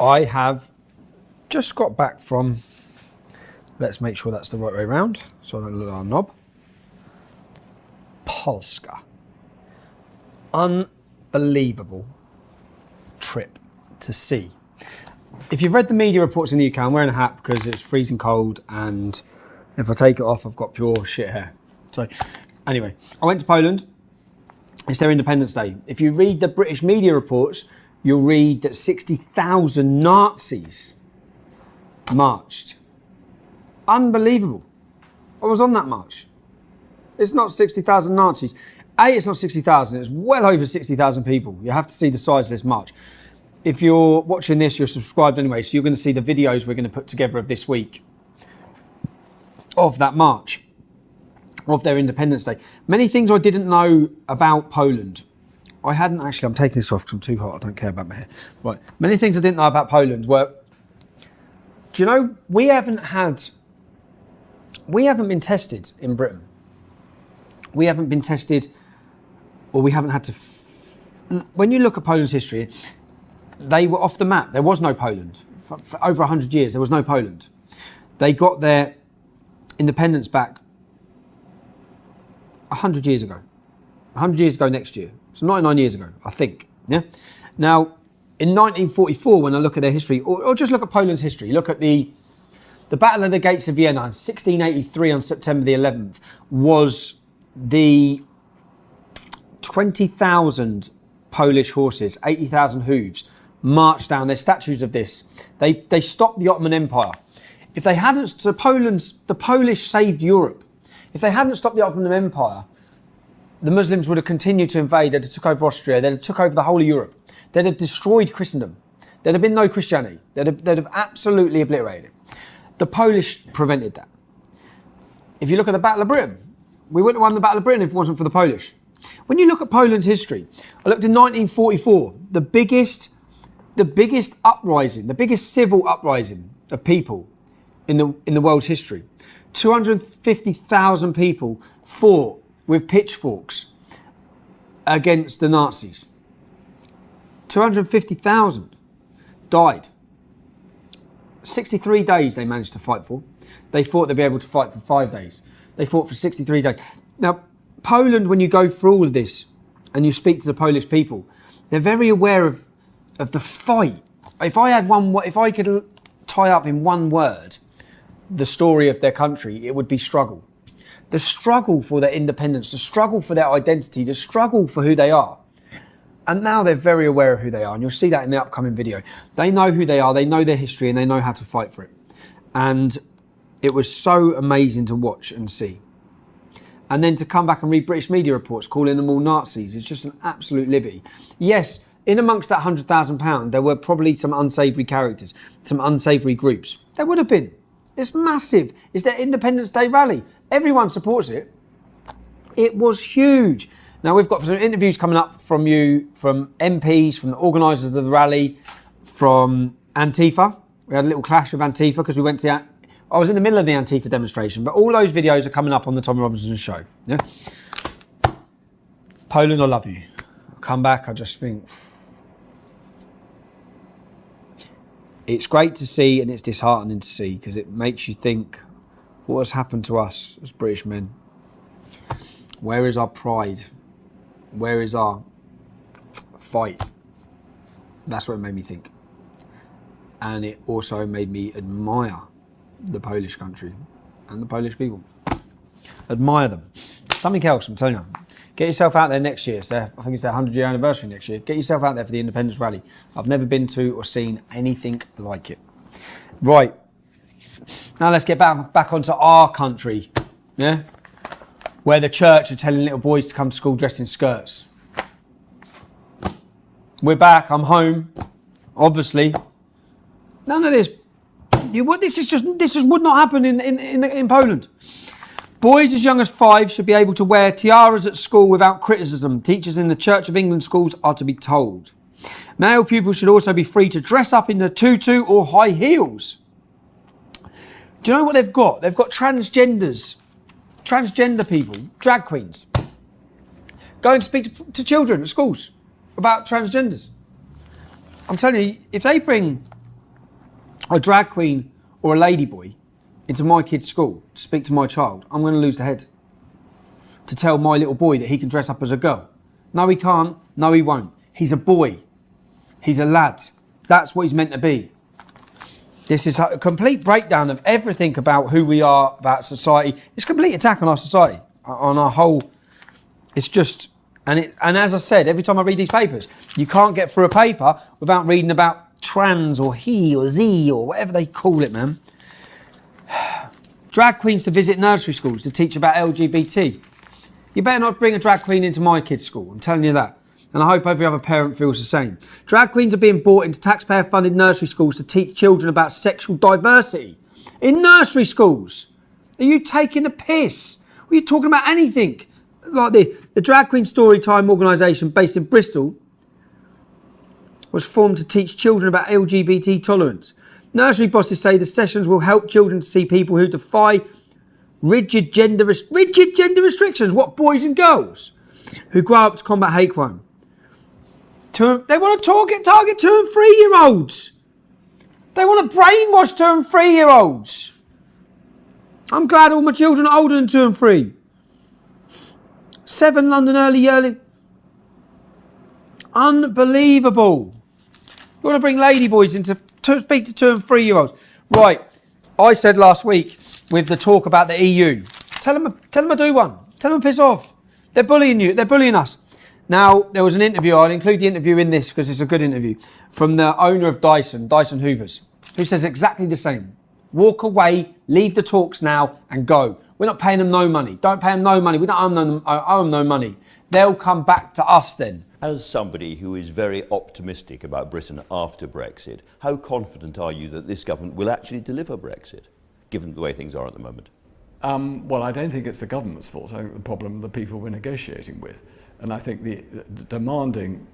I have just got back from, let's make sure that's the right way around, so I don't look at our knob, Polska. Unbelievable trip to see. If you've read the media reports in the UK, I'm wearing a hat because it's freezing cold, and if I take it off, I've got pure shit hair. So anyway, I went to Poland. It's their Independence Day. If you read the British media reports, you'll read that 60,000 Nazis marched. Unbelievable. I was on that march. It's not 60,000 Nazis. It's not 60,000, it's well over 60,000 people. You have to see the size of this march. If you're watching this, you're subscribed anyway, so you're going to see the videos we're going to put together of this week of that march, of their Independence Day. Many things I didn't know about Poland. I hadn't actually, I'm taking this off because I'm too hot, I don't care about my hair. Right, many things I didn't know about Poland were, do you know, we haven't been tested in Britain. We haven't been tested, or we haven't had to, when you look at Poland's history, they were off the map. There was no Poland. For over 100 years, there was no Poland. They got their independence back 100 years ago. 100 years ago next year. So 99 years ago, I think. Yeah. Now, in 1944, when I look at their history, or just look at Poland's history, look at the Battle of the Gates of Vienna in 1683 on September the 11th was the 20,000 Polish horses, 80,000 hooves, marched down. There's statues of this. They stopped the Ottoman Empire. If they hadn't, so the Polish saved Europe. If they hadn't stopped the Ottoman Empire, the Muslims would have continued to invade. They'd have took over Austria. They'd have took over the whole of Europe. They'd have destroyed Christendom. There'd have been no Christianity. They'd have absolutely obliterated it. The Polish prevented that. If you look at the Battle of Britain, we wouldn't have won the Battle of Britain if it wasn't for the Polish. When you look at Poland's history, I looked in 1944, the biggest uprising, the biggest civil uprising of people in the world's history. 250,000 people fought with pitchforks against the Nazis. 250,000 died. 63 days they managed to fight for. They thought they'd be able to fight for 5 days. They fought for 63 days. Now, Poland, when you go through all of this and you speak to the Polish people, they're very aware of the fight. If I could tie up in one word the story of their country, it would be struggle. The struggle for their independence, the struggle for their identity, the struggle for who they are. And now they're very aware of who they are, and you'll see that in the upcoming video. They know who they are, they know their history, and they know how to fight for it. And it was so amazing to watch and see. And then to come back and read British media reports calling them all Nazis is just an absolute liberty. Yes, in amongst that £100,000, there were probably some unsavoury characters, some unsavoury groups. There would have been. It's massive. It's their Independence Day rally. Everyone supports it. It was huge. Now, we've got some interviews coming up from you, from MPs, from the organisers of the rally, from Antifa. We had a little clash with Antifa because we went to I was in the middle of the Antifa demonstration, but all those videos are coming up on the Tommy Robinson Show. Yeah? Poland, I love you. Come back, I just think it's great to see, and it's disheartening to see, because it makes you think, what has happened to us as British men? Where is our pride? Where is our fight? That's what it made me think. And it also made me admire the Polish country and the Polish people. Admire them. Something else, I'm telling you. Get yourself out there next year. I think it's their 100-year anniversary next year. Get yourself out there for the Independence Rally. I've never been to or seen anything like it. Right. Now let's get back onto our country. Yeah? Where the church are telling little boys to come to school dressed in skirts. We're back. I'm home. Obviously. None of this. This would not happen in Poland. Boys as young as 5 should be able to wear tiaras at school without criticism. Teachers in the Church of England schools are to be told. Male pupils should also be free to dress up in a tutu or high heels. Do you know what they've got? They've got transgenders, transgender people, drag queens. Go and speak to children at schools about transgenders. I'm telling you, if they bring a drag queen or a ladyboy into my kid's school to speak to my child, I'm going to lose the head. To tell my little boy that he can dress up as a girl. No, he can't. No, he won't. He's a boy. He's a lad. That's what he's meant to be. This is a complete breakdown of everything about who we are, about society. It's a complete attack on our society, on our whole. It's just, and as I said, every time I read these papers, you can't get through a paper without reading about trans or he or z or whatever they call it, man. Drag queens to visit nursery schools to teach about LGBT. You better not bring a drag queen into my kid's school, I'm telling you that. And I hope every other parent feels the same. Drag queens are being brought into taxpayer-funded nursery schools to teach children about sexual diversity. In nursery schools? Are you taking the piss? Are you talking about anything? Like the Drag Queen Storytime organisation based in Bristol was formed to teach children about LGBT tolerance. Nursery bosses say the sessions will help children to see people who defy rigid gender restrictions. What, boys and girls? Who grow up to combat hate crime. They want to target 2 and 3-year-olds. They want to brainwash 2 and 3-year-olds. I'm glad all my children are older than 2 and 3. 7 London early. Unbelievable. You want to bring ladyboys in to speak to 2 and 3-year-olds. Right, I said last week with the talk about the EU, tell them to do one. Tell them to piss off. They're bullying you. They're bullying us. Now, there was an interview, I'll include the interview in this because it's a good interview, from the owner of Dyson Hoovers, who says exactly the same. Walk away, leave the talks now and go. We're not paying them no money. Don't pay them no money. We don't owe them no money. They'll come back to us then. As somebody who is very optimistic about Britain after Brexit, how confident are you that this government will actually deliver Brexit, given the way things are at the moment? Well, I don't think it's the government's fault. I think the problem are the people we're negotiating with. And I think the demanding,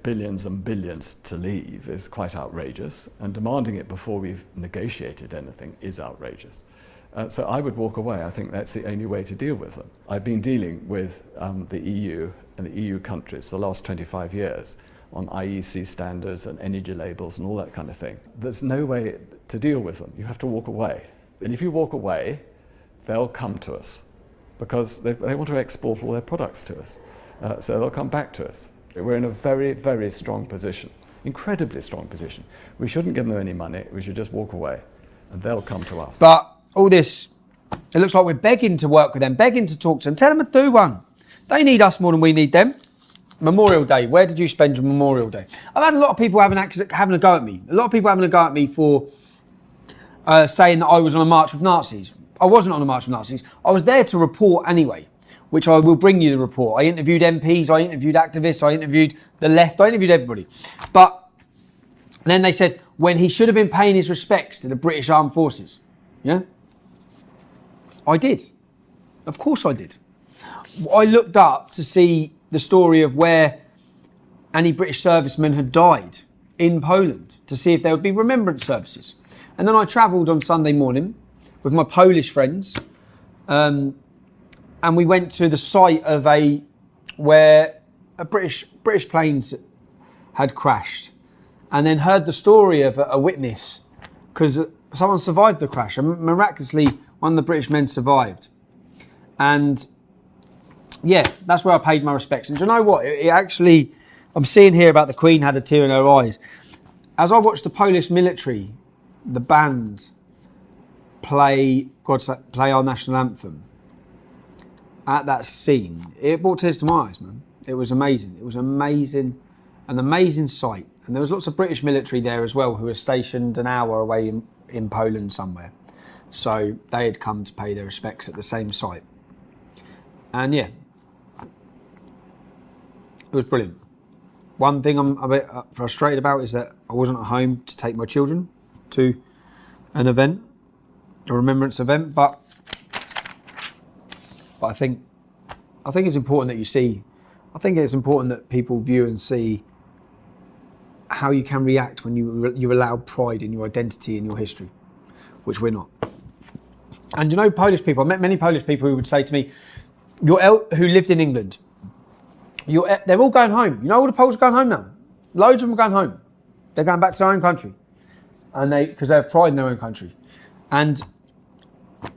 billions and billions to leave is quite outrageous, and demanding it before we've negotiated anything is outrageous. So I would walk away. I think that's the only way to deal with them. I've been dealing with the EU and the EU countries for the last 25 years on IEC standards and energy labels and all that kind of thing. There's no way to deal with them. You have to walk away. And if you walk away, they'll come to us because they want to export all their products to us. So they'll come back to us. We're in a very, very strong position, incredibly strong position. We shouldn't give them any money. We should just walk away and they'll come to us. But all this, it looks like we're begging to work with them, begging to talk to them. Tell them to do one. They need us more than we need them. Memorial Day. Where did you spend your Memorial Day? I've had a lot of people having a go at me. A lot of people having a go at me for saying that I was on a march with Nazis. I wasn't on a march with Nazis. I was there to report anyway, which I will bring you the report. I interviewed MPs, I interviewed activists, I interviewed the left, I interviewed everybody. But then they said, when he should have been paying his respects to the British Armed Forces. Yeah? I did. Of course I did. I looked up to see the story of where any British servicemen had died in Poland, to see if there would be remembrance services. And then I travelled on Sunday morning with my Polish friends, and we went to the site of where a British planes had crashed, and then heard the story of a witness, because someone survived the crash, and miraculously one of the British men survived. And yeah, that's where I paid my respects. And do you know what? It actually, I'm seeing here about the Queen had a tear in her eyes. As I watched the Polish military, the band, play our national anthem, at that scene, it brought tears to my eyes, man. It was amazing. It was amazing, an amazing sight. And there was lots of British military there as well who were stationed an hour away in Poland somewhere. So they had come to pay their respects at the same site. And yeah, it was brilliant. One thing I'm a bit frustrated about is that I wasn't at home to take my children to an event, a remembrance event, but I think it's important that you see, I think it's important that people view and see how you can react when you allow pride in your identity and your history, which we're not. And you know, Polish people, I met many Polish people who would say to me, who lived in England, they're all going home. You know, all the Poles are going home now. Loads of them are going home. They're going back to their own country. and because they have pride in their own country. And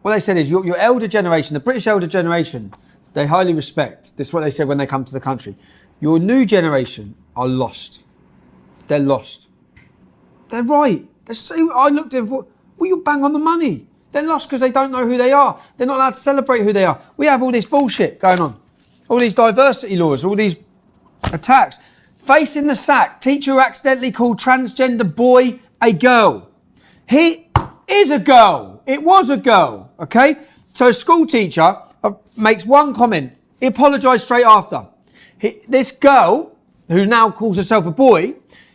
what they said is your elder generation, the British elder generation, they highly respect. This is what they said when they come to the country. Your new generation are lost. They're lost. They're right. I looked at them and thought, well, you're bang on the money. They're lost because they don't know who they are. They're not allowed to celebrate who they are. We have all this bullshit going on. All these diversity laws, all these attacks. Facing the sack, teacher who accidentally called transgender boy a girl. He is a girl. It was a girl, okay? So a school teacher makes one comment. He apologised straight after. This girl, who now calls herself a boy,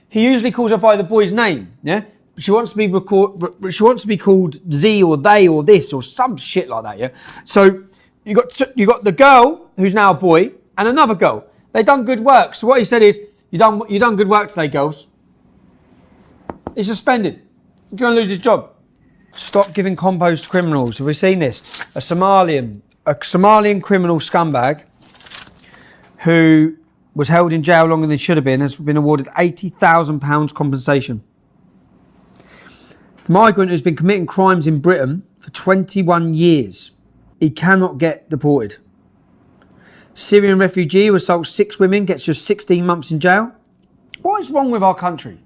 he usually calls her by the boy's name, yeah? She wants to be called Z or they or this or some shit like that, yeah? So you got the girl, who's now a boy, and another girl. They done good work. So what he said is, you done good work today, girls. He's suspended. He's going to lose his job. Stop giving combos to criminals. Have we seen this? A Somalian criminal scumbag who was held in jail longer than he should have been has been awarded £80,000 compensation. The migrant who's been committing crimes in Britain for 21 years. He cannot get deported. Syrian refugee who assaults 6 women gets just 16 months in jail. What is wrong with our country?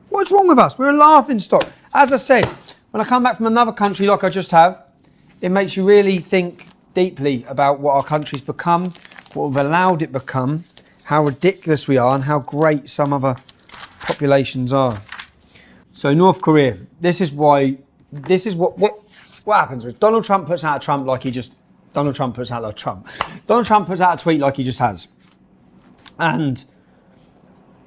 What is wrong with us? We're a laughing stock. As I said, when I come back from another country like I just have, it makes you really think deeply about what our country's become, what we've allowed it become, how ridiculous we are and how great some other populations are. So North Korea, this is what happens with Donald Trump puts out a Trump like he just, Donald Trump puts out a tweet like he just has. And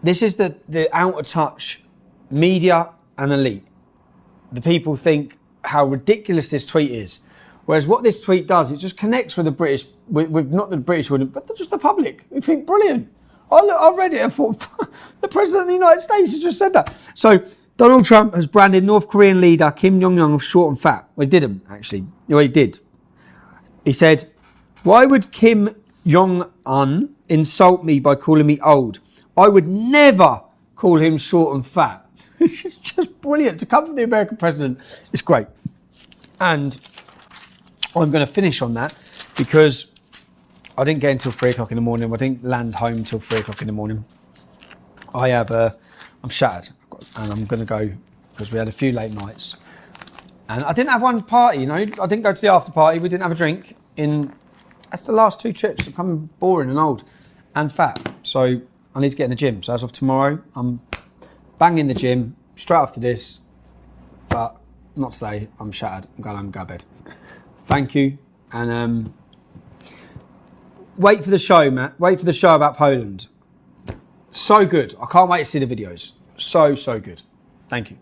this is the out of touch media and elite. The people think how ridiculous this tweet is. Whereas what this tweet does, it just connects with the British, with not the British audience, but just the public. We think, brilliant. I read it and thought, the President of the United States has just said that. So Donald Trump has branded North Korean leader Kim Jong-un of short and fat. Well, he didn't, actually. No, he did. He said, why would Kim Jong-un insult me by calling me old? I would never call him short and fat. It's just brilliant. To come from the American president, it's great. And I'm going to finish on that because I didn't get until 3 o'clock in the morning. I didn't land home until 3 o'clock in the morning. I'm shattered and I'm going to go because we had a few late nights. And I didn't have one party, you know. I didn't go to the after party. We didn't have a drink. That's the last 2 trips. I'm becoming boring and old and fat. So I need to get in the gym. So as of tomorrow, I'm banging the gym straight after this. But not today. I'm shattered. I'm going home and go to bed. Thank you. And wait for the show, Matt. Wait for the show about Poland. So good. I can't wait to see the videos. So good. Thank you.